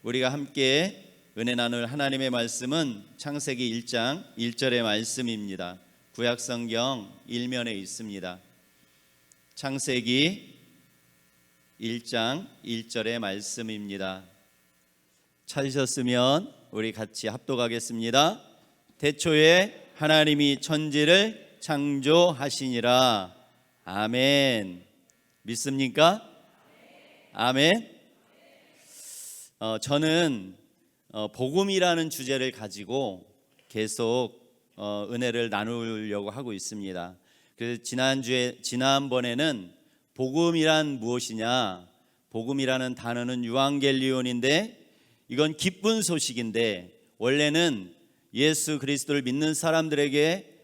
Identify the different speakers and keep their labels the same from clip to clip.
Speaker 1: 우리가 함께 은혜 나눌 하나님의 말씀은 창세기 1장 1절의 말씀입니다. 구약성경 1면에 있습니다. 창세기 1장 1절의 말씀입니다. 찾으셨으면 우리 같이 합독하겠습니다. 태초에 하나님이 천지를 창조하시니라. 아멘. 믿습니까? 아멘. 저는 복음이라는 주제를 가지고 계속 은혜를 나누려고 하고 있습니다. 그래서 지난번에는 복음이란 무엇이냐, 복음이라는 단어는 유앙겔리온인데 이건 기쁜 소식인데, 원래는 예수 그리스도를 믿는 사람들에게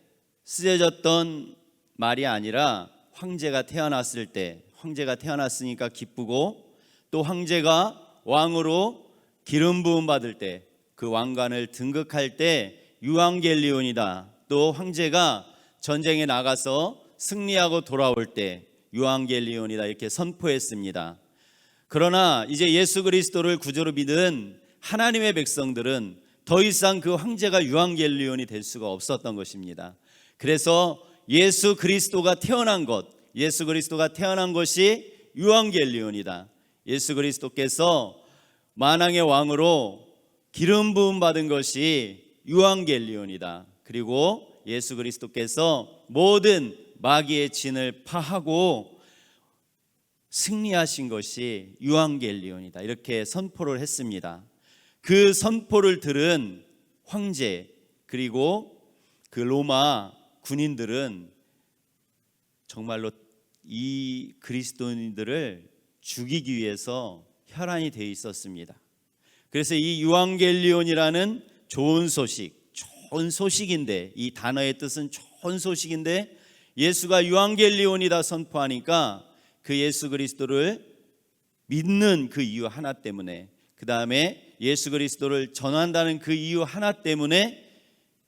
Speaker 1: 쓰여졌던 말이 아니라 황제가 태어났을 때, 황제가 태어났으니까 기쁘고, 또 황제가 왕으로 기름 부음 받을 때, 그 왕관을 등극할 때 유앙겔리온이다. 또 황제가 전쟁에 나가서 승리하고 돌아올 때 유앙겔리온이다, 이렇게 선포했습니다. 그러나 이제 예수 그리스도를 구주로 믿은 하나님의 백성들은 더 이상 그 황제가 유앙겔리온이 될 수가 없었던 것입니다. 그래서 예수 그리스도가 태어난 것, 예수 그리스도가 태어난 것이 유앙겔리온이다. 예수 그리스도께서 만왕의 왕으로 기름 부음 받은 것이 유앙겔리온이다. 그리고 예수 그리스도께서 모든 마귀의 진을 파하고 승리하신 것이 유앙겔리온이다. 이렇게 선포를 했습니다. 그 선포를 들은 황제 그리고 그 로마 군인들은 정말로 이 그리스도인들을 죽이기 위해서 혈안이 되어 있었습니다. 그래서 이 유앙겔리온이라는 좋은 소식인데, 이 단어의 뜻은 좋은 소식인데 예수가 유앙겔리온이다 선포하니까 그 예수 그리스도를 믿는 그 이유 하나 때문에, 그 다음에 예수 그리스도를 전한다는 그 이유 하나 때문에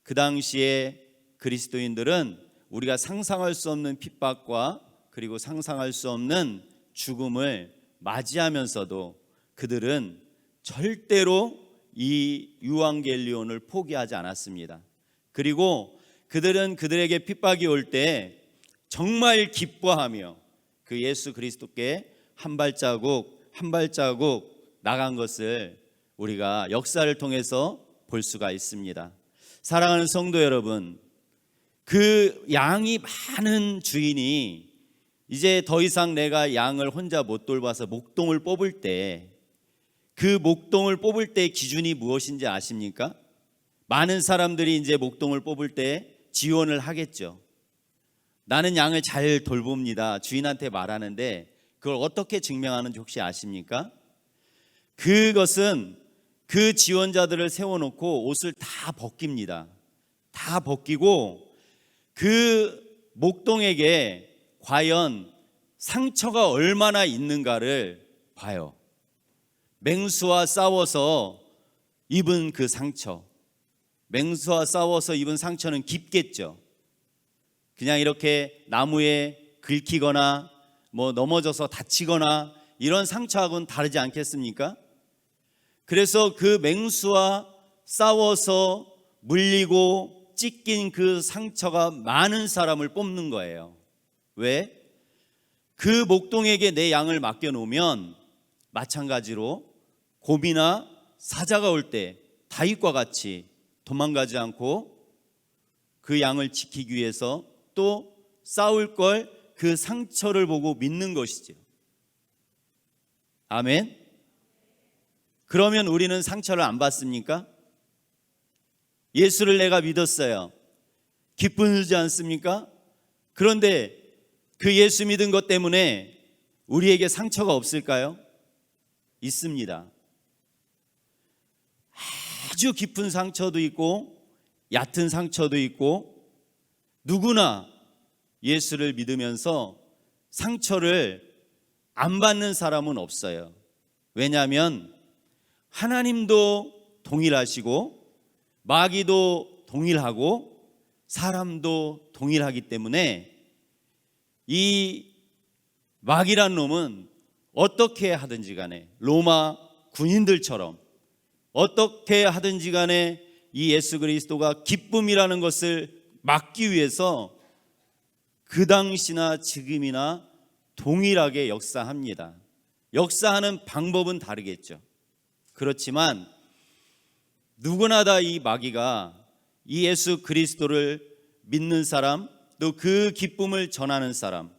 Speaker 1: 그 당시에 그리스도인들은 우리가 상상할 수 없는 핍박과 그리고 상상할 수 없는 죽음을 맞이하면서도 그들은 절대로 이 유앙겔리온을 포기하지 않았습니다. 그리고 그들은 그들에게 핍박이 올 때 정말 기뻐하며 그 예수 그리스도께 한 발자국 한 발자국 나간 것을 우리가 역사를 통해서 볼 수가 있습니다. 사랑하는 성도 여러분, 그 양이 많은 주인이 이제 더 이상 내가 양을 혼자 못 돌봐서 목동을 뽑을 때, 그 목동을 뽑을 때 기준이 무엇인지 아십니까? 많은 사람들이 이제 목동을 뽑을 때 지원을 하겠죠. 나는 양을 잘 돌봅니다, 주인한테 말하는데 그걸 어떻게 증명하는지 혹시 아십니까? 그것은 그 지원자들을 세워놓고 옷을 다 벗깁니다. 다 벗기고 그 목동에게 과연 상처가 얼마나 있는가를 봐요. 맹수와 싸워서 입은 그 상처, 맹수와 싸워서 입은 상처는 깊겠죠. 그냥 이렇게 나무에 긁히거나 넘어져서 다치거나 이런 상처하고는 다르지 않겠습니까? 그래서 그 맹수와 싸워서 물리고 찢긴 그 상처가 많은 사람을 뽑는 거예요. 왜? 그 목동에게 내 양을 맡겨놓으면 마찬가지로 곰이나 사자가 올 때 다윗과 같이 도망가지 않고 그 양을 지키기 위해서 또 싸울 걸 그 상처를 보고 믿는 것이죠. 아멘. 그러면 우리는 상처를 안 받습니까? 예수를 내가 믿었어요. 기쁘지 않습니까? 그런데 그 예수 믿은 것 때문에 우리에게 상처가 없을까요? 있습니다. 아주 깊은 상처도 있고 얕은 상처도 있고, 누구나 예수를 믿으면서 상처를 안 받는 사람은 없어요. 왜냐하면 하나님도 동일하시고 마귀도 동일하고 사람도 동일하기 때문에 이 마귀란 놈은 어떻게 하든지 간에 로마 군인들처럼 어떻게 하든지 간에 이 예수 그리스도가 기쁨이라는 것을 막기 위해서 그 당시나 지금이나 동일하게 역사합니다. 역사하는 방법은 다르겠죠. 그렇지만 누구나 다 이 마귀가 이 예수 그리스도를 믿는 사람, 또 그 기쁨을 전하는 사람,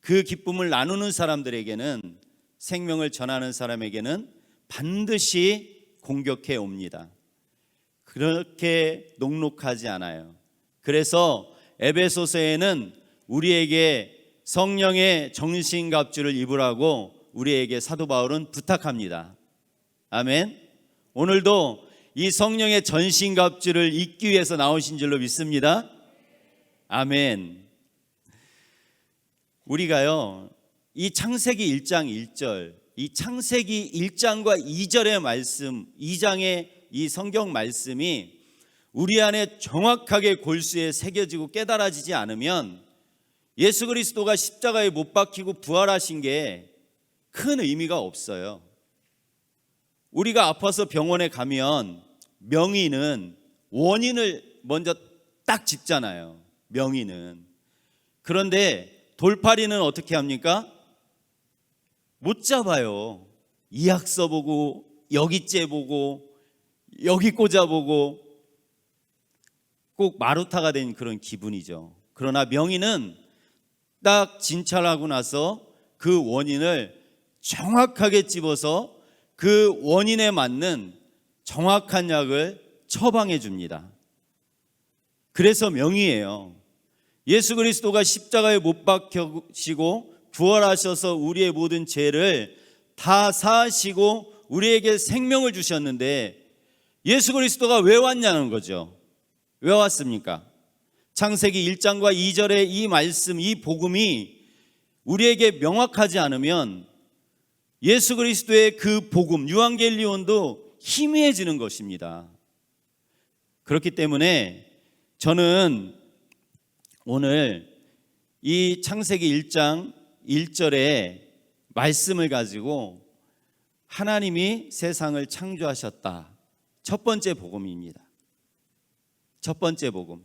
Speaker 1: 그 기쁨을 나누는 사람들에게는, 생명을 전하는 사람에게는 반드시 공격해 옵니다. 그렇게 녹록하지 않아요. 그래서 에베소서에는 우리에게 성령의 정신갑주를 입으라고 우리에게 사도 바울은 부탁합니다. 아멘. 오늘도 이 성령의 전신갑주를 입기 위해서 나오신 줄로 믿습니다. 아멘. 우리가요, 이 창세기 1장 1절, 이 창세기 1장과 2절의 말씀, 2장의 이 성경 말씀이 우리 안에 정확하게 골수에 새겨지고 깨달아지지 않으면 예수 그리스도가 십자가에 못 박히고 부활하신 게 큰 의미가 없어요. 우리가 아파서 병원에 가면 명의는 원인을 먼저 딱 짚잖아요. 명의는. 그런데 돌팔이는 어떻게 합니까? 못 잡아요. 이약서 보고 여기 째보고 여기 꽂아보고 꼭 마루타가 된 그런 기분이죠. 그러나 명의는 딱 진찰하고 나서 그 원인을 정확하게 찝어서 그 원인에 맞는 정확한 약을 처방해 줍니다. 그래서 명의예요. 예수 그리스도가 십자가에 못 박히시고 부활하셔서 우리의 모든 죄를 다 사하시고 우리에게 생명을 주셨는데 예수 그리스도가 왜 왔냐는 거죠. 왜 왔습니까? 창세기 1장과 2절의 이 말씀, 이 복음이 우리에게 명확하지 않으면 예수 그리스도의 그 복음, 유앙겔리온도 희미해지는 것입니다. 그렇기 때문에 저는 오늘 이 창세기 1장 1절의 말씀을 가지고 하나님이 세상을 창조하셨다. 첫 번째 복음입니다. 첫 번째 복음.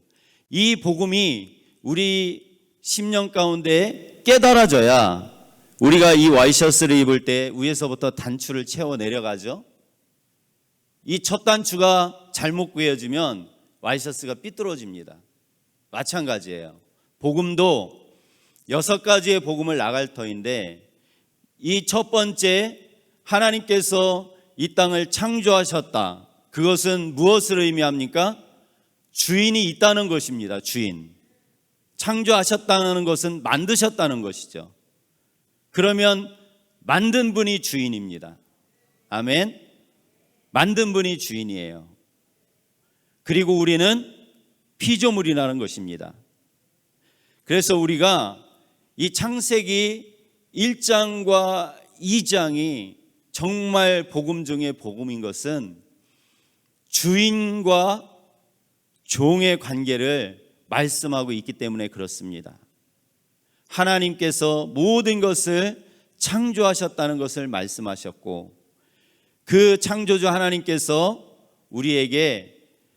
Speaker 1: 이 복음이 우리 심령 가운데 깨달아져야 우리가 이 와이셔츠를 입을 때 위에서부터 단추를 채워 내려가죠. 이 첫 단추가 잘못 구해지면 와이셔츠가 삐뚤어집니다. 마찬가지예요. 복음도 6가지의 복음을 나갈 터인데 이 첫 번째, 하나님께서 이 땅을 창조하셨다. 그것은 무엇을 의미합니까? 주인이 있다는 것입니다. 주인. 창조하셨다는 것은 만드셨다는 것이죠. 그러면 만든 분이 주인입니다. 아멘. 만든 분이 주인이에요. 그리고 우리는 피조물이라는 것입니다. 그래서 우리가 이 창세기 1장과 2장이 정말 복음 중에 복음인 것은 주인과 종의 관계를 말씀하고 있기 때문에 그렇습니다. 하나님께서 모든 것을 창조하셨다는 것을 말씀하셨고 그 창조주 하나님께서 우리에게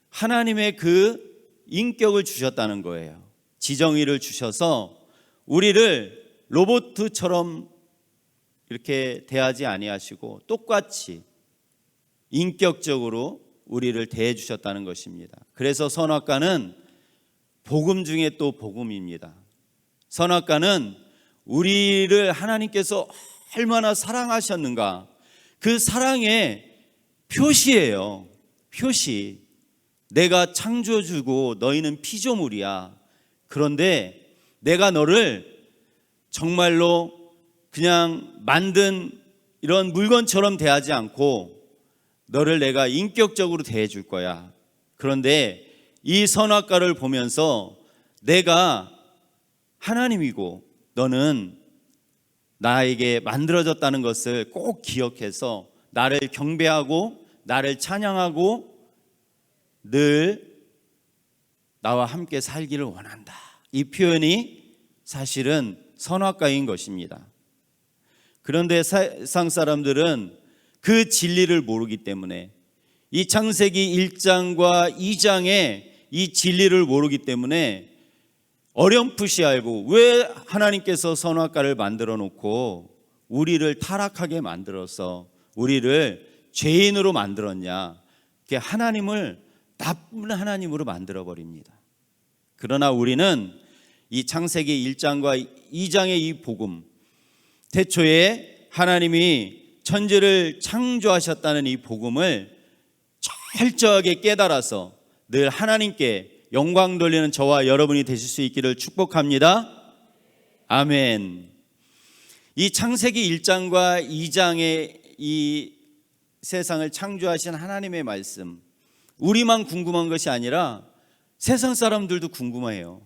Speaker 1: 하나님의 그 인격을 주셨다는 거예요. 지정의를 주셔서 우리를 로봇처럼 이렇게 대하지 아니하시고 똑같이 인격적으로 우리를 대해 주셨다는 것입니다. 그래서 선악과는 복음 중에 또 복음입니다. 선악과는 우리를 하나님께서 얼마나 사랑하셨는가, 그 사랑의 표시예요. 표시. 내가 창조주고 너희는 피조물이야. 그런데 내가 너를 정말로 그냥 만든 이런 물건처럼 대하지 않고 너를 내가 인격적으로 대해 줄 거야. 그런데 이 선악과를 보면서 내가 하나님이고 너는 나에게 만들어졌다는 것을 꼭 기억해서 나를 경배하고 나를 찬양하고 늘 나와 함께 살기를 원한다. 이 표현이 사실은 선악과인 것입니다. 그런데 세상 사람들은 그 진리를 모르기 때문에 이 창세기 1장과 2장의 이 진리를 모르기 때문에 어렴풋이 알고, 왜 하나님께서 선악과를 만들어 놓고 우리를 타락하게 만들어서 우리를 죄인으로 만들었냐, 이렇게 하나님을 나쁜 하나님으로 만들어 버립니다. 그러나 우리는 이 창세기 1장과 2장의 이 복음, 태초에 하나님이 천지를 창조하셨다는 이 복음을 철저하게 깨달아서 늘 하나님께 영광 돌리는 저와 여러분이 되실 수 있기를 축복합니다. 아멘. 이 창세기 1장과 2장의 이 세상을 창조하신 하나님의 말씀, 우리만 궁금한 것이 아니라 세상 사람들도 궁금해요.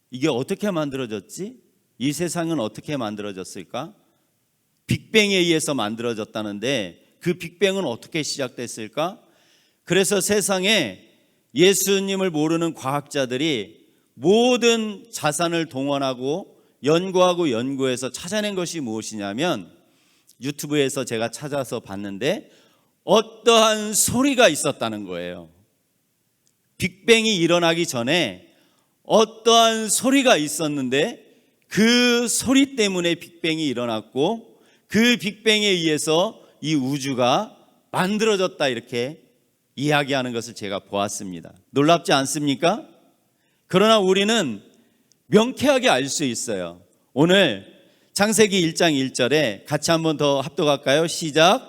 Speaker 1: 이게 어떻게 만들어졌지? 이 세상은 어떻게 만들어졌을까? 빅뱅에 의해서 만들어졌다는데 그 빅뱅은 어떻게 시작됐을까? 그래서 세상에 예수님을 모르는 과학자들이 모든 자산을 동원하고 연구해서 찾아낸 것이 무엇이냐면, 유튜브에서 제가 찾아서 봤는데 어떠한 소리가 있었다는 거예요. 빅뱅이 일어나기 전에 어떠한 소리가 있었는데 그 소리 때문에 빅뱅이 일어났고 그 빅뱅에 의해서 이 우주가 만들어졌다, 이렇게 이야기하는 것을 제가 보았습니다. 놀랍지 않습니까? 그러나 우리는 명쾌하게 알 수 있어요. 오늘 창세기 1장 1절에 같이 한번 더 합독할까요? 시작.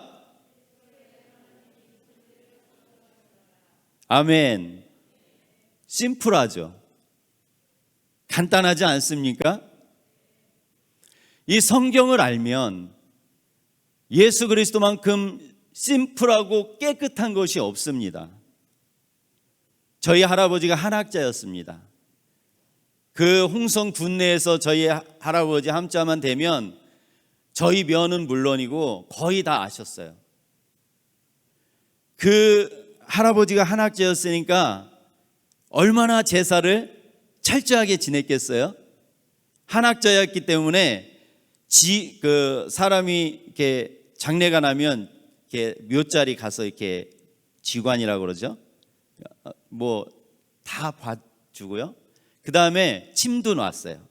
Speaker 1: 아멘. 심플하죠. 간단하지 않습니까? 이 성경을 알면 예수 그리스도만큼 심플하고 깨끗한 것이 없습니다. 저희 할아버지가 한학자였습니다. 그 홍성 군내에서 저희 할아버지 함자만 되면 저희 면은 물론이고 거의 다 아셨어요. 그 할아버지가 한학자였으니까 얼마나 제사를 철저하게 지냈겠어요? 한학자였기 때문에 사람이 이렇게 장례가 나면 이렇게 묘자리 가서 이렇게 지관이라고 그러죠. 뭐 다 봐주고요. 그 다음에 침도 놨어요.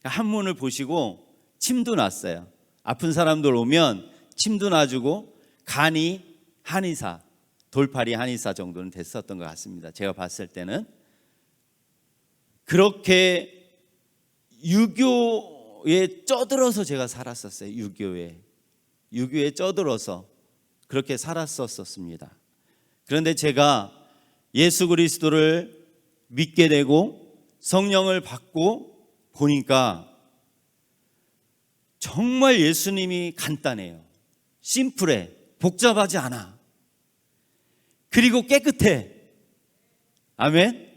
Speaker 1: 한문을 보시고 침도 놨어요. 아픈 사람들 오면 침도 놔주고, 간이 한의사, 돌팔이 한의사 정도는 됐었던 것 같습니다. 제가 봤을 때는. 그렇게 유교에 쩌들어서 제가 살았었어요. 유교에 쩌들어서 그렇게 살았었습니다. 그런데 제가 예수 그리스도를 믿게 되고 성령을 받고 보니까 정말 예수님이 간단해요. 심플해. 복잡하지 않아. 그리고 깨끗해. 아멘.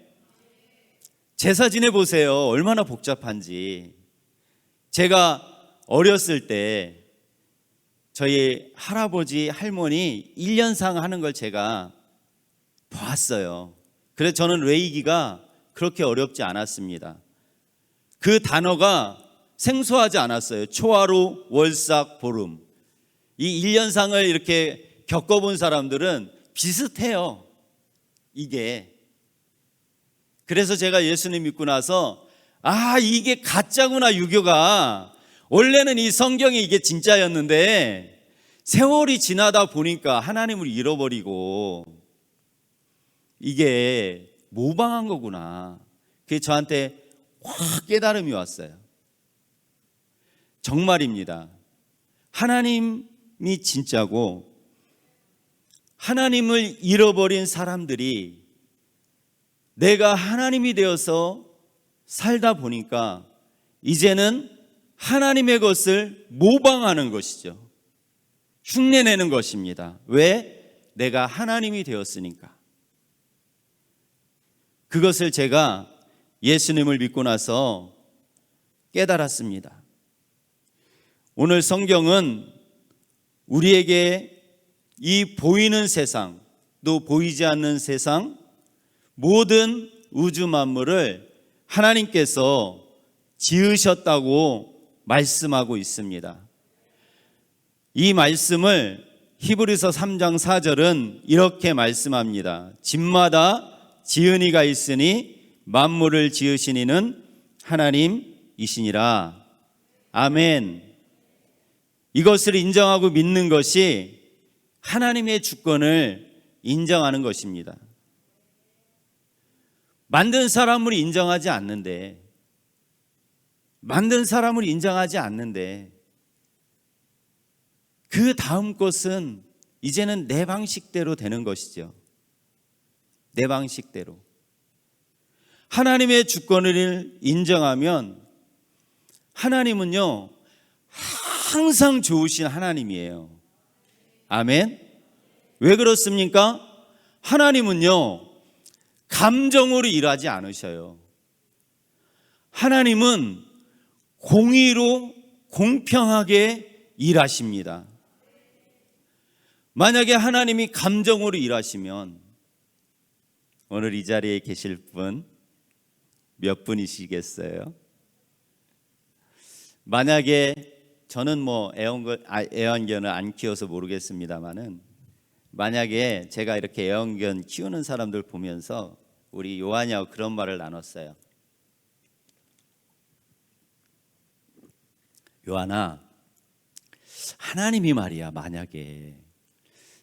Speaker 1: 제사 지내보세요. 얼마나 복잡한지. 제가 어렸을 때 저희 할아버지 할머니 1년상 하는 걸 제가 봤어요. 그래서 저는 외이기가 그렇게 어렵지 않았습니다. 그 단어가 생소하지 않았어요. 초하루, 월삭, 보름. 이 1년상을 이렇게 겪어본 사람들은 비슷해요. 이게. 그래서 제가 예수님 믿고 나서 이게 가짜구나, 유교가. 원래는 이 성경이 이게 진짜였는데 세월이 지나다 보니까 하나님을 잃어버리고 이게 모방한 거구나. 그게 저한테 확 깨달음이 왔어요. 정말입니다. 하나님이 진짜고 하나님을 잃어버린 사람들이 내가 하나님이 되어서 살다 보니까 이제는 하나님의 것을 모방하는 것이죠. 흉내내는 것입니다. 왜? 내가 하나님이 되었으니까. 그것을 제가 예수님을 믿고 나서 깨달았습니다. 오늘 성경은 우리에게 이 보이는 세상, 또 보이지 않는 세상, 모든 우주 만물을 하나님께서 지으셨다고 말씀하고 있습니다. 이 말씀을 히브리서 3장 4절은 이렇게 말씀합니다. 집마다 지은 이가 있으니 만물을 지으신 이는 하나님이시니라. 아멘. 이것을 인정하고 믿는 것이 하나님의 주권을 인정하는 것입니다. 만든 사람을 인정하지 않는데, 그 다음 것은 이제는 내 방식대로 되는 것이죠. 내 방식대로. 하나님의 주권을 인정하면 하나님은요, 항상 좋으신 하나님이에요. 아멘. 왜 그렇습니까? 하나님은요, 감정으로 일하지 않으셔요. 하나님은 공의로 공평하게 일하십니다. 만약에 하나님이 감정으로 일하시면 오늘 이 자리에 계실 분 몇 분이시겠어요? 만약에 저는 뭐 애완견을 안 키워서 모르겠습니다만은, 만약에 제가 이렇게 애완견 키우는 사람들 보면서 우리 요한이하고 그런 말을 나눴어요. 요한아, 하나님이 말이야, 만약에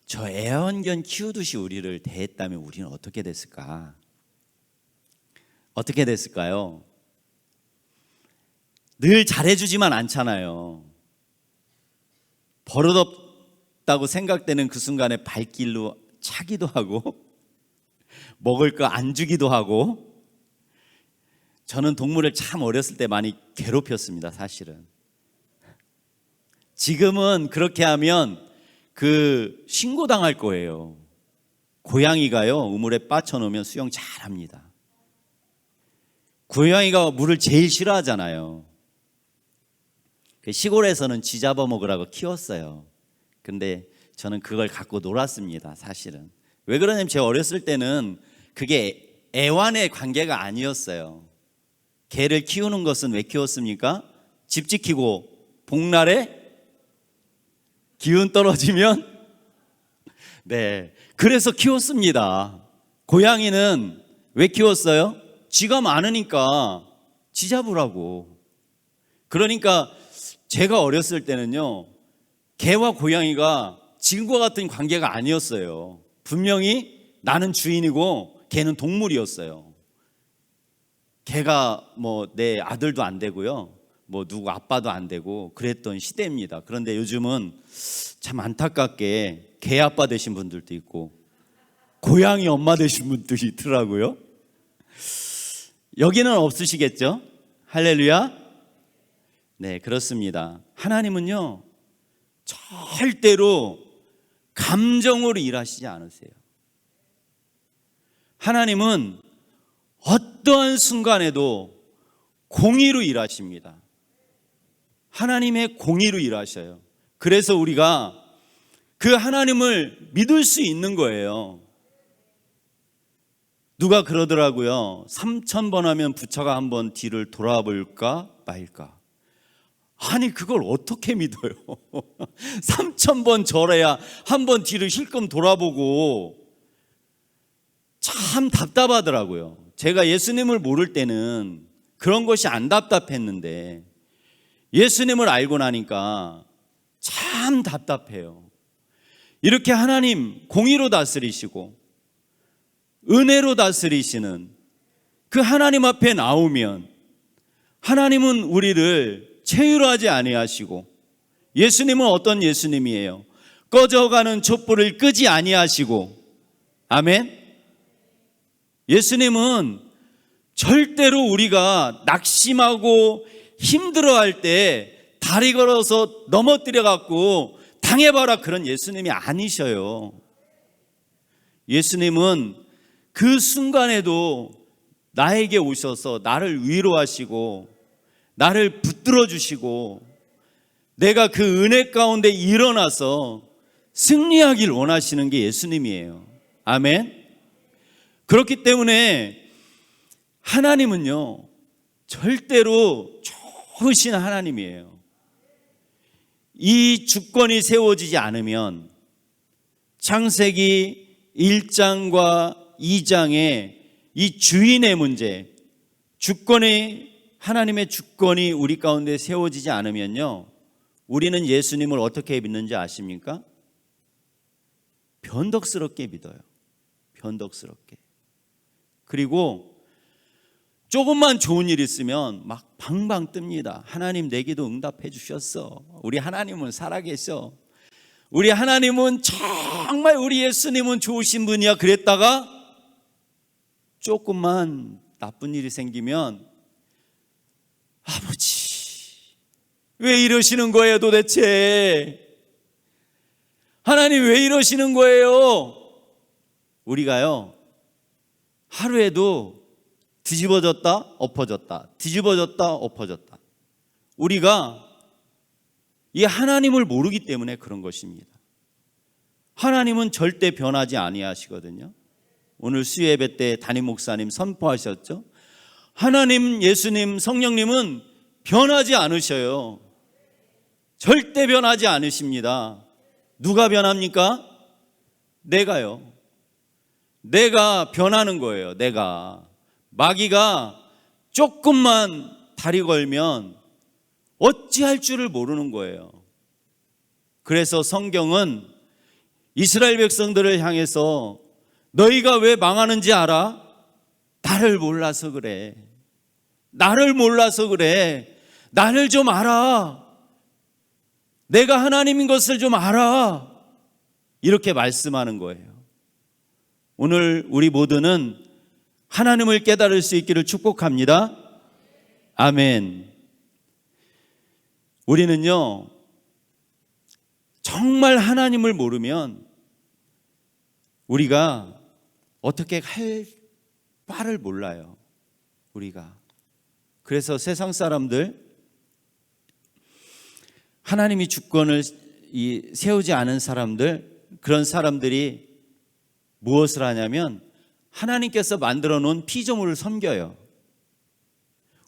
Speaker 1: 저 애완견 키우듯이 우리를 대했다면 우리는 어떻게 됐을까? 어떻게 됐을까요? 늘 잘해주지만 않잖아요. 버릇없다고 생각되는 그 순간에 발길로 차기도 하고 먹을 거 안 주기도 하고. 저는 동물을 참 어렸을 때 많이 괴롭혔습니다, 사실은. 지금은 그렇게 하면 신고당할 거예요. 고양이가요, 우물에 빠쳐놓으면 수영 잘합니다. 고양이가 물을 제일 싫어하잖아요. 시골에서는 쥐 잡아먹으라고 키웠어요. 근데 저는 그걸 갖고 놀았습니다, 사실은. 왜 그러냐면 제가 어렸을 때는 그게 애완의 관계가 아니었어요. 개를 키우는 것은 왜 키웠습니까? 집 지키고 복날에 기운 떨어지면 그래서 키웠습니다. 고양이는 왜 키웠어요? 쥐가 많으니까 쥐 잡으라고. 그러니까 제가 어렸을 때는요, 개와 고양이가 지금과 같은 관계가 아니었어요. 분명히 나는 주인이고 개는 동물이었어요. 개가 뭐 내 아들도 안 되고요, 뭐 누구 아빠도 안 되고 그랬던 시대입니다. 그런데 요즘은 참 안타깝게 개 아빠 되신 분들도 있고 고양이 엄마 되신 분들이 있더라고요. 여기는 없으시겠죠? 할렐루야. 네, 그렇습니다. 하나님은요, 절대로 감정으로 일하시지 않으세요. 하나님은 어떠한 순간에도 공의로 일하십니다. 하나님의 공의로 일하셔요. 그래서 우리가 그 하나님을 믿을 수 있는 거예요. 누가 그러더라고요. 3,000번 하면 부처가 한번 뒤를 돌아볼까 말까. 아니, 그걸 어떻게 믿어요? 3,000번 절해야 한번 뒤를 힐끔 돌아보고. 참 답답하더라고요. 제가 예수님을 모를 때는 그런 것이 안 답답했는데 예수님을 알고 나니까 참 답답해요. 이렇게 하나님 공의로 다스리시고 은혜로 다스리시는 그 하나님 앞에 나오면 하나님은 우리를 체휼하지 아니하시고, 예수님은 어떤 예수님이에요? 꺼져가는 촛불을 끄지 아니하시고, 아멘. 예수님은 절대로 우리가 낙심하고 힘들어할 때 다리 걸어서 넘어뜨려 갖고 당해봐라, 그런 예수님이 아니셔요. 예수님은 그 순간에도 나에게 오셔서 나를 위로하시고 나를 붙들어 주시고 내가 그 은혜 가운데 일어나서 승리하길 원하시는 게 예수님이에요. 아멘. 그렇기 때문에 하나님은요, 절대로 좋으신 하나님이에요. 이 주권이 세워지지 않으면 창세기 1장과 2장의 이 주인의 문제, 하나님의 주권이 우리 가운데 세워지지 않으면요, 우리는 예수님을 어떻게 믿는지 아십니까? 변덕스럽게 믿어요. 변덕스럽게. 그리고 조금만 좋은 일 있으면 막 방방 뜹니다. 하나님 내 기도 응답해 주셨어. 우리 하나님은 살아계셔. 우리 하나님은 정말 우리 예수님은 좋으신 분이야. 그랬다가 조금만 나쁜 일이 생기면 아버지 왜 이러시는 거예요 도대체? 하나님 왜 이러시는 거예요? 우리가요 하루에도 뒤집어졌다 엎어졌다 뒤집어졌다 엎어졌다. 우리가 이 하나님을 모르기 때문에 그런 것입니다. 하나님은 절대 변하지 아니하시거든요. 오늘 수요예배 때 담임 목사님 선포하셨죠? 하나님, 예수님, 성령님은 변하지 않으셔요. 절대 변하지 않으십니다. 누가 변합니까? 내가요. 내가 변하는 거예요. 내가. 마귀가 조금만 다리 걸면 어찌할 줄을 모르는 거예요. 그래서 성경은 이스라엘 백성들을 향해서 너희가 왜 망하는지 알아? 나를 몰라서 그래. 나를 몰라서 그래. 나를 좀 알아. 내가 하나님인 것을 좀 알아. 이렇게 말씀하는 거예요. 오늘 우리 모두는 하나님을 깨달을 수 있기를 축복합니다. 아멘. 우리는요, 정말 하나님을 모르면 우리가 어떻게 할 바를 몰라요. 우리가. 그래서 세상 사람들, 하나님이 주권을 세우지 않은 사람들, 그런 사람들이 무엇을 하냐면 하나님께서 만들어 놓은 피조물을 섬겨요.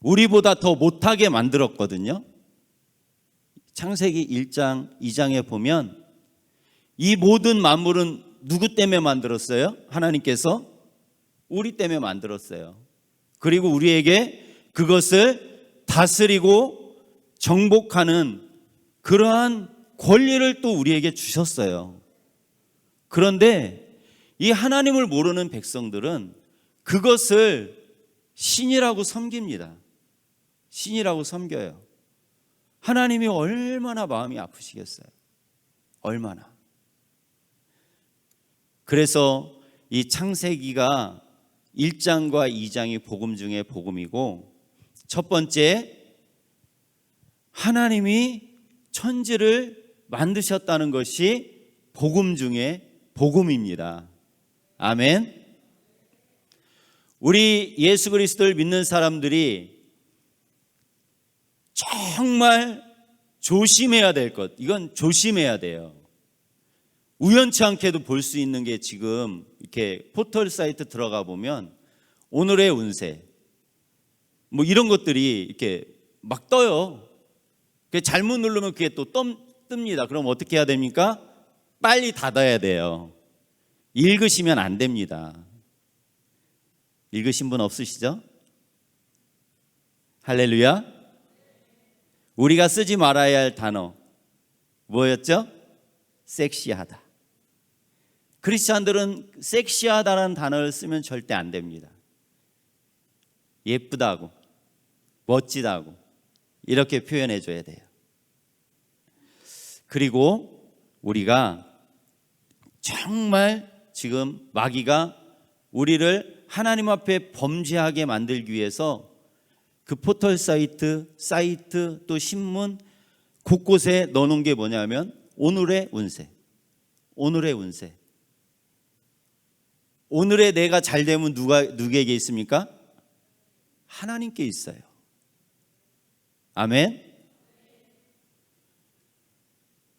Speaker 1: 우리보다 더 못하게 만들었거든요. 창세기 1장, 2장에 보면 이 모든 만물은 누구 때문에 만들었어요? 하나님께서 우리 때문에 만들었어요. 그리고 우리에게 그것을 다스리고 정복하는 그러한 권리를 또 우리에게 주셨어요. 그런데 이 하나님을 모르는 백성들은 그것을 신이라고 섬깁니다. 신이라고 섬겨요. 하나님이 얼마나 마음이 아프시겠어요? 얼마나. 그래서 이 창세기가 1장과 2장이 복음 중에 복음이고, 첫 번째, 하나님이 천지를 만드셨다는 것이 복음 중에 복음입니다. 아멘. 우리 예수 그리스도를 믿는 사람들이 정말 조심해야 될 것, 이건 조심해야 돼요. 우연치 않게도 볼 수 있는 게 지금 이렇게 포털 사이트 들어가 보면 오늘의 운세 뭐 이런 것들이 이렇게 막 떠요. 잘못 누르면 그게 또 뜹니다. 그럼 어떻게 해야 됩니까? 빨리 닫아야 돼요. 읽으시면 안 됩니다. 읽으신 분 없으시죠? 할렐루야. 우리가 쓰지 말아야 할 단어 뭐였죠? 섹시하다. 크리스찬들은 섹시하다라는 단어를 쓰면 절대 안 됩니다. 예쁘다고, 멋지다고 이렇게 표현해 줘야 돼요. 그리고 우리가 정말 지금 마귀가 우리를 하나님 앞에 범죄하게 만들기 위해서 그 포털 사이트 또 신문 곳곳에 넣어놓은 게 뭐냐면 오늘의 운세. 오늘의 운세. 오늘의 내가 잘 되면 누구에게 있습니까? 하나님께 있어요. 아멘.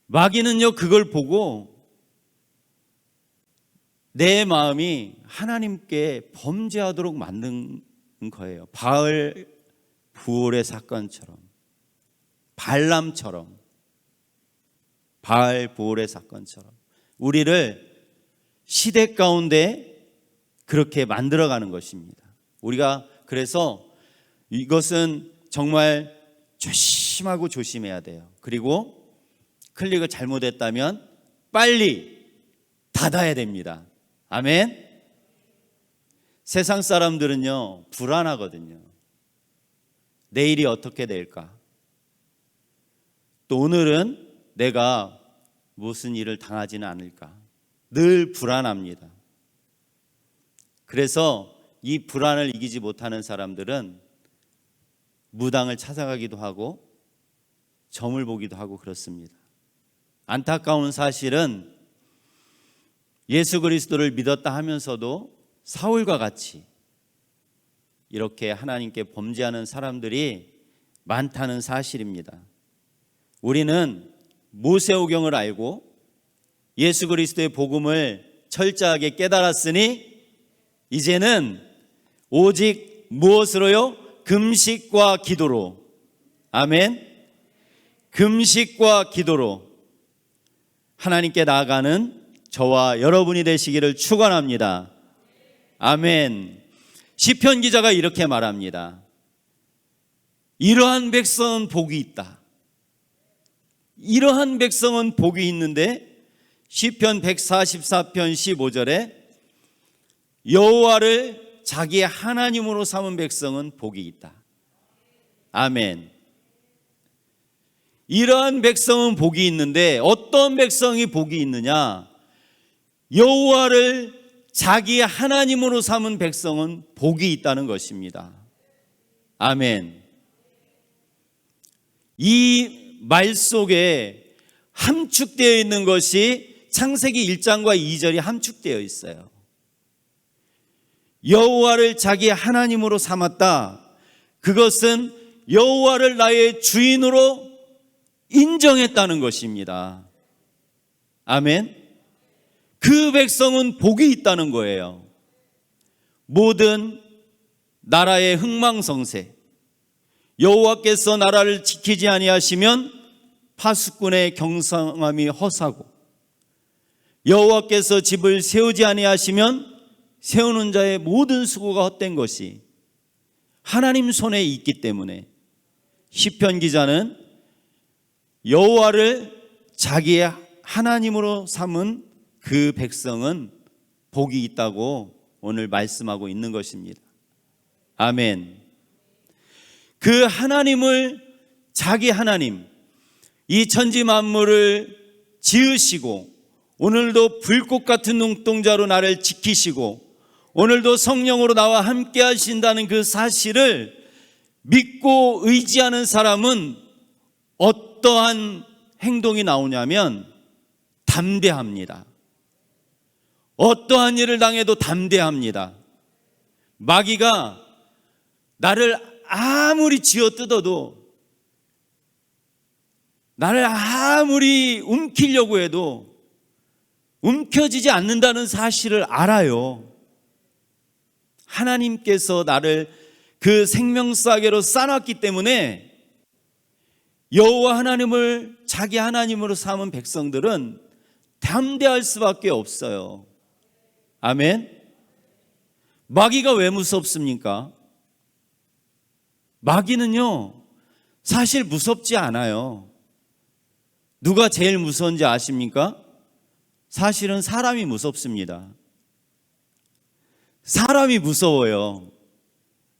Speaker 1: 마귀는요 그걸 보고 내 마음이 하나님께 범죄하도록 만든 거예요. 바알 부올의 사건처럼, 발람처럼, 바알 부올의 사건처럼 우리를 시대 가운데 그렇게 만들어가는 것입니다. 우리가 그래서 이것은 정말 조심하고 조심해야 돼요. 그리고 클릭을 잘못했다면 빨리 닫아야 됩니다. 아멘. 세상 사람들은요, 불안하거든요. 내일이 어떻게 될까? 또 오늘은 내가 무슨 일을 당하지는 않을까? 늘 불안합니다. 그래서 이 불안을 이기지 못하는 사람들은 무당을 찾아가기도 하고 점을 보기도 하고 그렇습니다. 안타까운 사실은 예수 그리스도를 믿었다 하면서도 사울과 같이 이렇게 하나님께 범죄하는 사람들이 많다는 사실입니다. 우리는 모세오경을 알고 예수 그리스도의 복음을 철저하게 깨달았으니 이제는 오직 무엇으로요? 금식과 기도로. 아멘. 금식과 기도로 하나님께 나아가는 저와 여러분이 되시기를 축원합니다. 아멘. 시편 기자가 이렇게 말합니다. 이러한 백성은 복이 있다. 이러한 백성은 복이 있는데 시편 144편 15절에 여호와를 자기의 하나님으로 삼은 백성은 복이 있다. 아멘. 이러한 백성은 복이 있는데 어떤 백성이 복이 있느냐? 여호와를 자기의 하나님으로 삼은 백성은 복이 있다는 것입니다. 아멘. 이 말 속에 함축되어 있는 것이 창세기 1장과 2절이 함축되어 있어요. 여호와를 자기의 하나님으로 삼았다. 그것은 여호와를 나의 주인으로 인정했다는 것입니다. 아멘. 그 백성은 복이 있다는 거예요. 모든 나라의 흥망성쇠, 여호와께서 나라를 지키지 아니하시면 파수꾼의 경성함이 허사고 여호와께서 집을 세우지 아니하시면 세우는 자의 모든 수고가 헛된 것이 하나님 손에 있기 때문에 시편 기자는 여호와를 자기의 하나님으로 삼은 그 백성은 복이 있다고 오늘 말씀하고 있는 것입니다. 아멘. 그 하나님을 자기 하나님, 이 천지 만물을 지으시고 오늘도 불꽃 같은 눈동자로 나를 지키시고 오늘도 성령으로 나와 함께 하신다는 그 사실을 믿고 의지하는 사람은 어떠한 행동이 나오냐면 담대합니다. 어떠한 일을 당해도 담대합니다. 마귀가 나를 아무리 쥐어뜯어도 나를 아무리 움키려고 해도 움켜지지 않는다는 사실을 알아요. 하나님께서 나를 그 생명싸개로 쌓아놨기 때문에 여호와 하나님을 자기 하나님으로 삼은 백성들은 담대할 수밖에 없어요. 아멘. 마귀가 왜 무섭습니까? 마귀는요 사실 무섭지 않아요. 누가 제일 무서운지 아십니까? 사실은 사람이 무섭습니다. 사람이 무서워요.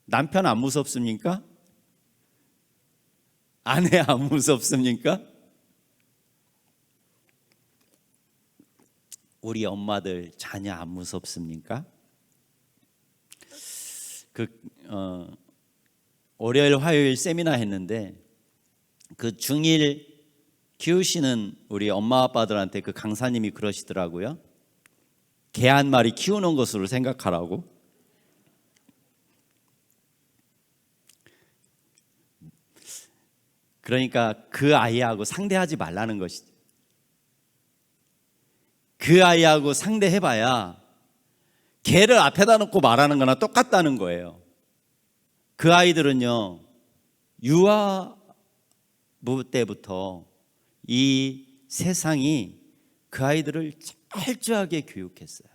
Speaker 1: 남편 안 무섭습니까? 아내 안 무섭습니까? 우리 엄마들 자녀 안 무섭습니까? 월요일 화요일 세미나 했는데 그 중1 키우시는 우리 엄마 아빠들한테 그 강사님이 그러시더라고요. 개 한 마리 키우는 것으로 생각하라고. 그러니까 그 아이하고 상대하지 말라는 것이죠. 그 아이하고 상대해봐야 개를 앞에다 놓고 말하는 거나 똑같다는 거예요. 그 아이들은요 유아부 때부터 이 세상이 그 아이들을 철저하게 교육했어요.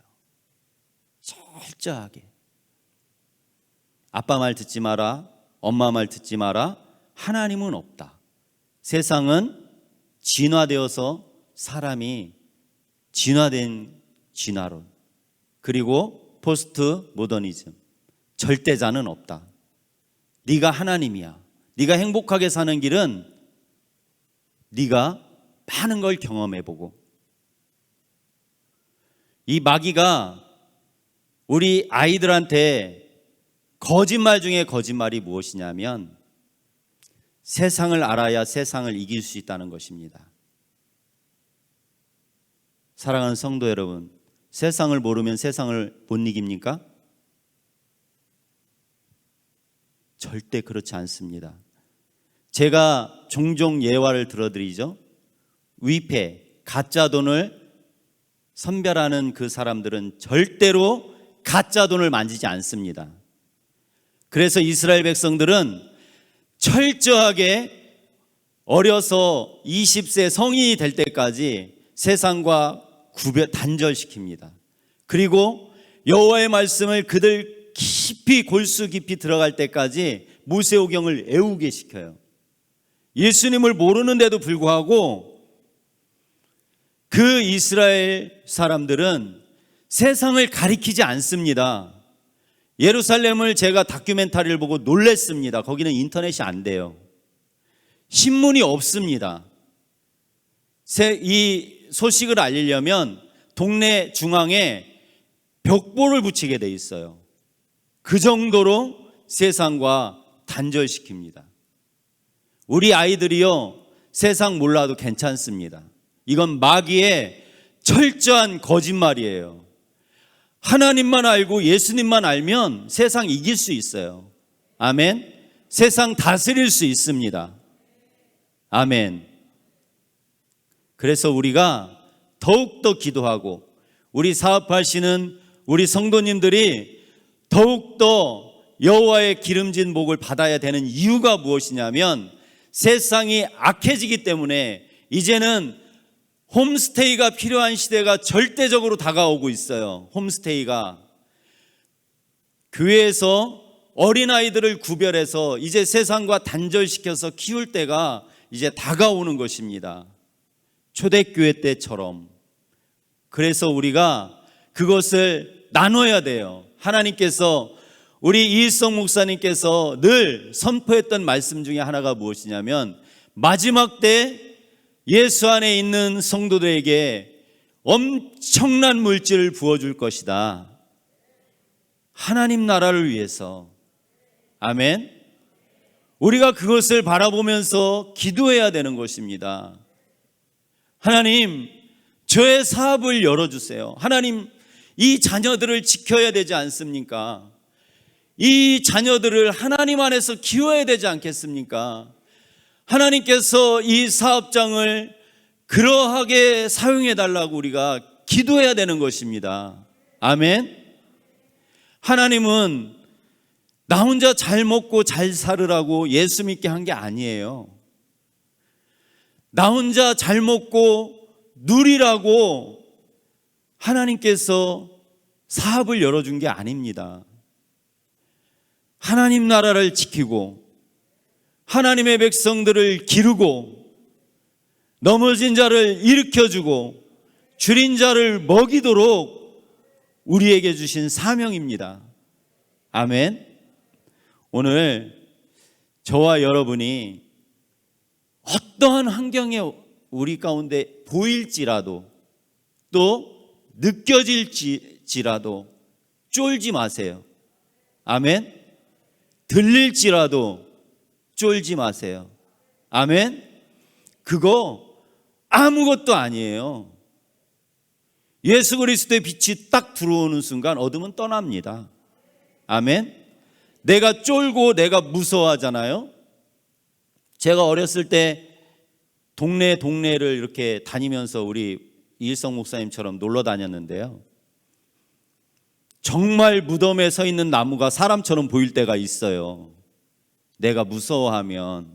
Speaker 1: 철저하게 아빠 말 듣지 마라, 엄마 말 듣지 마라, 하나님은 없다. 세상은 진화되어서 사람이 진화된 진화론, 그리고 포스트 모더니즘, 절대자는 없다. 네가 하나님이야. 네가 행복하게 사는 길은 네가 많은 걸 경험해보고. 이 마귀가 우리 아이들한테 거짓말 중에 거짓말이 무엇이냐면 세상을 알아야 세상을 이길 수 있다는 것입니다. 사랑하는 성도 여러분, 세상을 모르면 세상을 못 이깁니까? 절대 그렇지 않습니다. 제가 종종 예화를 들어드리죠. 위패, 가짜 돈을 선별하는 그 사람들은 절대로 가짜 돈을 만지지 않습니다. 그래서 이스라엘 백성들은 철저하게 어려서 20세 성인이 될 때까지 세상과 단절시킵니다. 그리고 여호와의 말씀을 그들 깊이 골수 깊이 들어갈 때까지 모세오경을 애우게 시켜요. 예수님을 모르는데도 불구하고 그 이스라엘 사람들은 세상을 가리키지 않습니다. 예루살렘을 제가 다큐멘터리를 보고 놀랐습니다. 거기는 인터넷이 안 돼요. 신문이 없습니다. 이 소식을 알리려면 동네 중앙에 벽보를 붙이게 돼 있어요. 그 정도로 세상과 단절시킵니다. 우리 아이들이요, 세상 몰라도 괜찮습니다. 이건 마귀의 철저한 거짓말이에요. 하나님만 알고 예수님만 알면 세상 이길 수 있어요. 아멘. 세상 다스릴 수 있습니다. 아멘. 그래서 우리가 더욱더 기도하고 우리 사업하시는 우리 성도님들이 더욱더 여호와의 기름진 목을 받아야 되는 이유가 무엇이냐면 세상이 악해지기 때문에 이제는 홈스테이가 필요한 시대가 절대적으로 다가오고 있어요. 홈스테이가 교회에서 어린아이들을 구별해서 이제 세상과 단절시켜서 키울 때가 이제 다가오는 것입니다. 초대교회 때처럼. 그래서 우리가 그것을 나눠야 돼요. 하나님께서 우리 이일성 목사님께서 늘 선포했던 말씀 중에 하나가 무엇이냐면 마지막 때 예수 안에 있는 성도들에게 엄청난 물질을 부어줄 것이다. 하나님 나라를 위해서. 아멘. 우리가 그것을 바라보면서 기도해야 되는 것입니다. 하나님, 저의 사업을 열어주세요. 하나님, 이 자녀들을 지켜야 되지 않습니까? 이 자녀들을 하나님 안에서 키워야 되지 않겠습니까? 하나님께서 이 사업장을 그러하게 사용해 달라고 우리가 기도해야 되는 것입니다. 아멘. 하나님은 나 혼자 잘 먹고 잘 살으라고 예수 믿게 한 게 아니에요. 나 혼자 잘 먹고 누리라고 하나님께서 사업을 열어준 게 아닙니다. 하나님 나라를 지키고 하나님의 백성들을 기르고 넘어진 자를 일으켜주고 줄인 자를 먹이도록 우리에게 주신 사명입니다. 아멘. 오늘 저와 여러분이 어떠한 환경에 우리 가운데 보일지라도 또 느껴질지라도 쫄지 마세요. 아멘. 들릴지라도 쫄지 마세요. 아멘. 그거 아무것도 아니에요. 예수 그리스도의 빛이 딱 들어오는 순간 어둠은 떠납니다. 아멘. 내가 쫄고 내가 무서워하잖아요. 제가 어렸을 때 동네를 이렇게 다니면서 우리 이일성 목사님처럼 놀러 다녔는데요. 정말 무덤에 서 있는 나무가 사람처럼 보일 때가 있어요. 내가 무서워하면.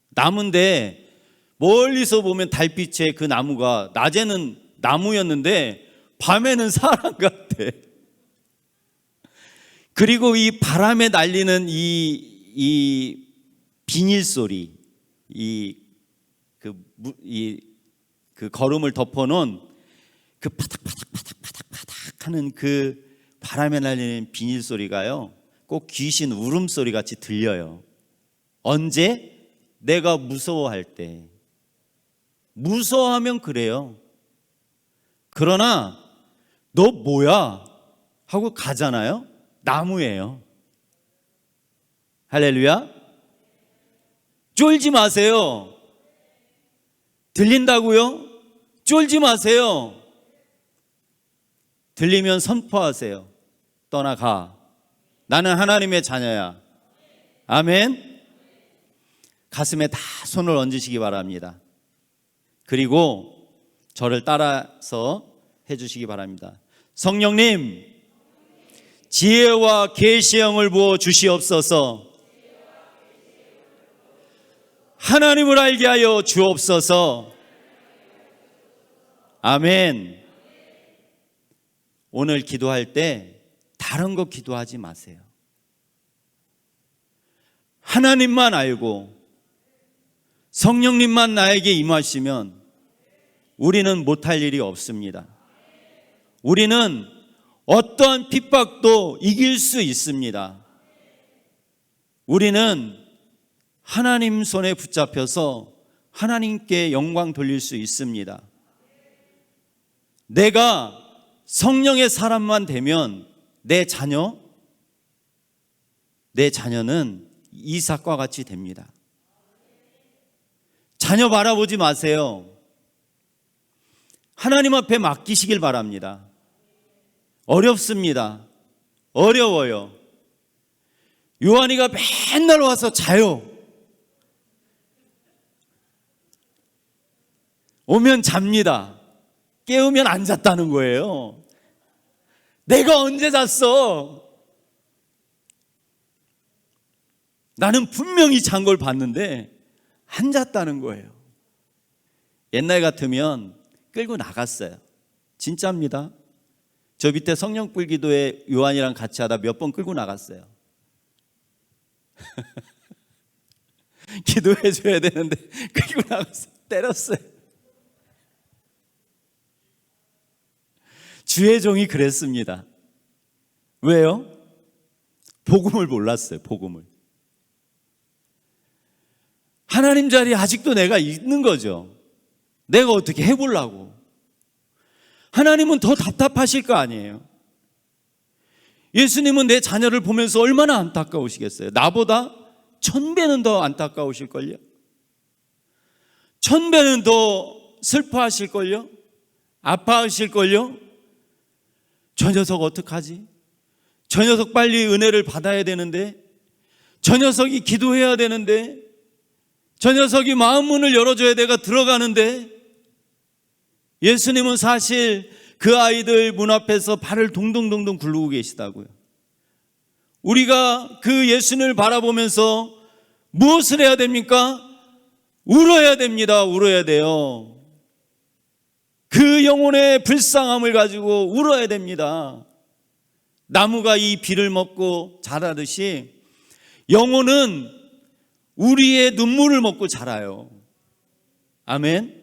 Speaker 1: 나무인데 멀리서 보면 달빛에 그 나무가 낮에는 나무였는데 밤에는 사람 같아. 그리고 이 바람에 날리는 이 비닐 소리, 그 걸음을 덮어놓은 그 파닥파닥 하는 그 바람에 날리는 비닐 소리가요, 꼭 귀신 울음소리 같이 들려요. 언제? 내가 무서워할 때. 무서워하면 그래요. 그러나 너 뭐야? 하고 가잖아요. 나무예요. 할렐루야. 쫄지 마세요. 들린다고요? 쫄지 마세요. 들리면 선포하세요. 떠나가. 나는 하나님의 자녀야. 아멘. 가슴에 다 손을 얹으시기 바랍니다. 그리고 저를 따라서 해주시기 바랍니다. 성령님, 지혜와 계시의 영을 부어 주시옵소서. 하나님을 알게 하여 주옵소서. 아멘. 오늘 기도할 때 다른 거 기도하지 마세요. 하나님만 알고 성령님만 나에게 임하시면 우리는 못할 일이 없습니다. 우리는 어떠한 핍박도 이길 수 있습니다. 우리는 하나님 손에 붙잡혀서 하나님께 영광 돌릴 수 있습니다. 내가 성령의 사람만 되면 내 자녀는 이삭과 같이 됩니다. 자녀 바라보지 마세요. 하나님 앞에 맡기시길 바랍니다. 어렵습니다. 어려워요. 요한이가 맨날 와서 자요. 오면 잡니다. 깨우면 안 잤다는 거예요. 내가 언제 잤어? 나는 분명히 잔 걸 봤는데 안 잤다는 거예요. 옛날 같으면 끌고 나갔어요. 진짜입니다. 저 밑에 성령불 기도에 요한이랑 같이 하다 몇 번 끌고 나갔어요. 기도해 줘야 되는데 끌고 나가서 때렸어요. 주의 종이 그랬습니다. 왜요? 복음을 몰랐어요. 복음을. 하나님 자리에 아직도 내가 있는 거죠. 내가 어떻게 해보려고. 하나님은 더 답답하실 거 아니에요. 예수님은 내 자녀를 보면서 얼마나 안타까우시겠어요. 나보다 1000배는 더 안타까우실걸요. 1000배는 더 슬퍼하실걸요. 아파하실걸요. 저 녀석 어떡하지? 저 녀석 빨리 은혜를 받아야 되는데, 저 녀석이 기도해야 되는데, 저 녀석이 마음 문을 열어줘야 내가 들어가는데. 예수님은 사실 그 아이들 문 앞에서 발을 동동동동 굴르고 계시다고요. 우리가 그 예수님을 바라보면서 무엇을 해야 됩니까? 울어야 됩니다. 울어야 돼요. 그 영혼의 불쌍함을 가지고 울어야 됩니다. 나무가 이 비를 먹고 자라듯이 영혼은 우리의 눈물을 먹고 자라요. 아멘.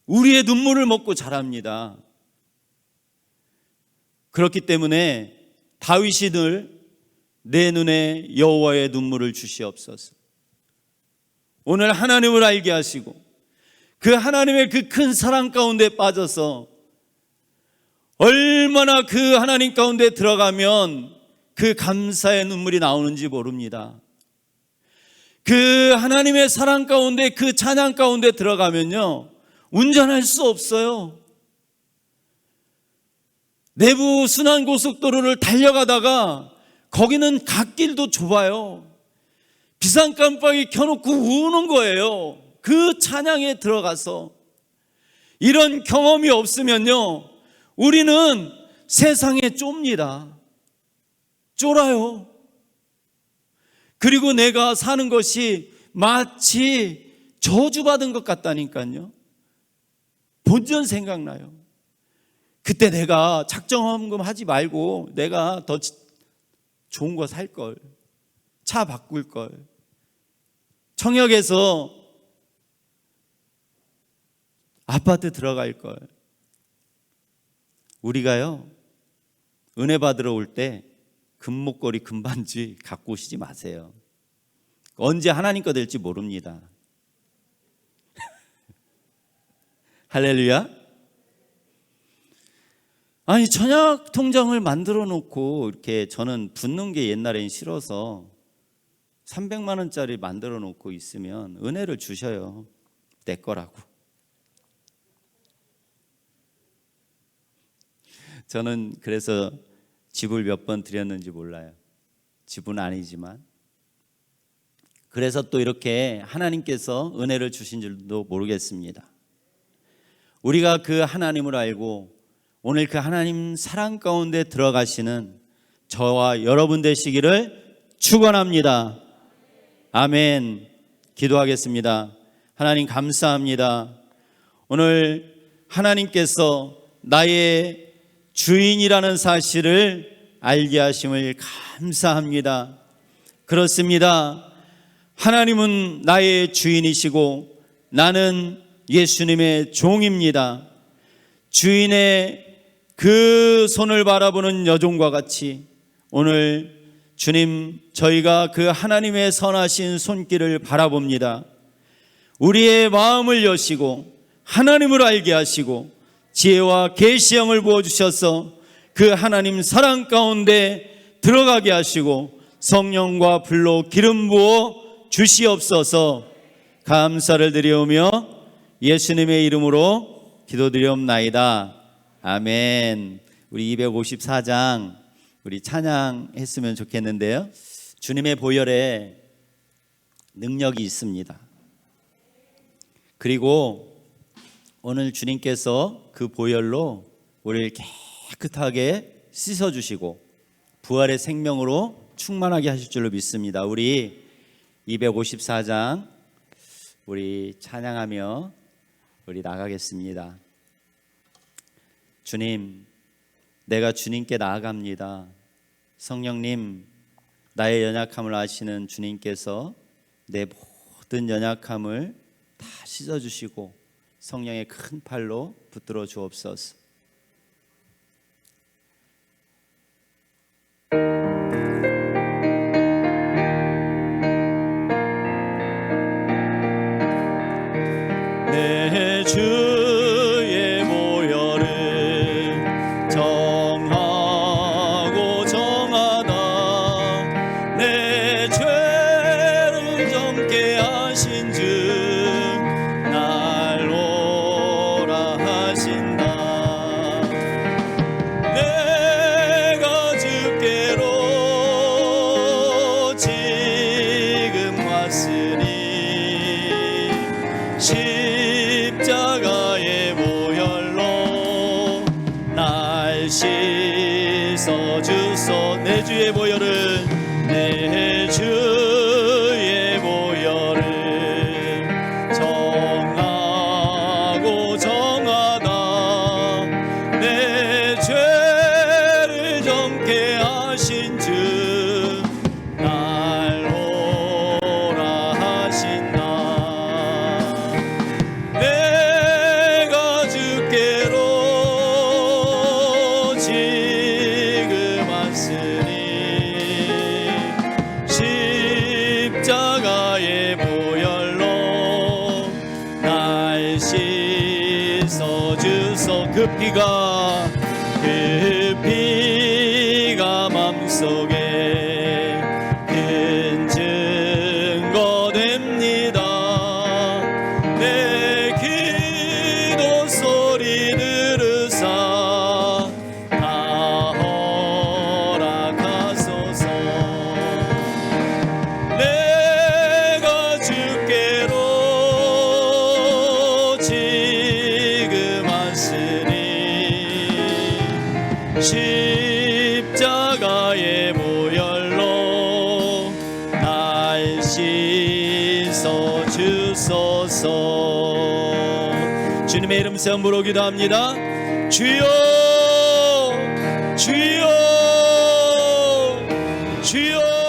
Speaker 1: 우리의 눈물을 먹고 자랍니다. 그렇기 때문에 다윗이 늘 내 눈에 여호와의 눈물을 주시옵소서. 오늘 하나님을 알게 하시고 그 하나님의 그 큰 사랑 가운데 빠져서 얼마나 그 하나님 가운데 들어가면 그 감사의 눈물이 나오는지 모릅니다. 그 하나님의 사랑 가운데, 그 찬양 가운데 들어가면요, 운전할 수 없어요. 내부 순환고속도로를 달려가다가 거기는 갓길도 좁아요. 비상깜빡이 켜놓고 우는 거예요. 그 찬양에 들어가서. 이런 경험이 없으면요, 우리는 세상에 좁니다. 쫄아요. 그리고 내가 사는 것이 마치 저주받은 것 같다니까요. 본전 생각나요. 그때 내가 작정헌금 하지 말고 내가 좋은 거 살 걸, 차 바꿀 걸, 청역에서 아파트 들어갈 걸. 우리가요, 은혜 받으러 올 때 금목걸이, 금반지 갖고 오시지 마세요. 언제 하나님 거 될지 모릅니다. 할렐루야. 아니, 천약 통장을 만들어 놓고 이렇게, 저는 붓는 게 옛날엔 싫어서 300만 원짜리 만들어 놓고 있으면 은혜를 주셔요. 내 거라고. 저는 그래서 집을 몇 번 드렸는지 몰라요. 집은 아니지만. 그래서 또 이렇게 하나님께서 은혜를 주신 줄도 모르겠습니다. 우리가 그 하나님을 알고 오늘 그 하나님 사랑 가운데 들어가시는 저와 여러분 되시기를 축원합니다. 아멘. 기도하겠습니다. 하나님 감사합니다. 오늘 하나님께서 나의 주인이라는 사실을 알게 하심을 감사합니다. 그렇습니다. 하나님은 나의 주인이시고 나는 예수님의 종입니다. 주인의 그 손을 바라보는 여종과 같이 오늘 주님, 저희가 그 하나님의 선하신 손길을 바라봅니다. 우리의 마음을 여시고 하나님을 알게 하시고 지혜와 계시형을 부어주셔서 그 하나님 사랑 가운데 들어가게 하시고 성령과 불로 기름 부어 주시옵소서. 감사를 드리오며 예수님의 이름으로 기도드리옵나이다. 아멘. 우리 254장 우리 찬양했으면 좋겠는데요. 주님의 보혈에 능력이 있습니다. 그리고 오늘 주님께서 그 보혈로 우리를 깨끗하게 씻어주시고 부활의 생명으로 충만하게 하실 줄로 믿습니다. 우리 254장 우리 찬양하며 우리 나가겠습니다. 주님, 내가 주님께 나아갑니다. 성령님, 나의 연약함을 아시는 주님께서 내 모든 연약함을 다 씻어주시고 성령의 큰 팔로 붙들어 주옵소서. 내 주의 보혈을 정하고 정하다 내 죄를 정케 하신 주 날 오라 하신다. 내가 주께로 지금 왔으니 십자가의 보혈로 날 씻어주소. 내 주의 보혈은 내 주의 보혈을 정하고 정하다 내 죄를 정케 하신 주 날 오라 하신다. 내가 주께로 지금 왔으니 십자가의 보혈로 날 씻어주소. 그 피가 맘속에 큰 증거 됩니다. 내 기도 소리 들으사 다 허락하소서. 내가 주께로 지금 왔으니 십자가의 보혈로 날 씻어주소서. 주님의 이름 세움으로 기도합니다. 주여, 주여, 주여.
Speaker 2: 주여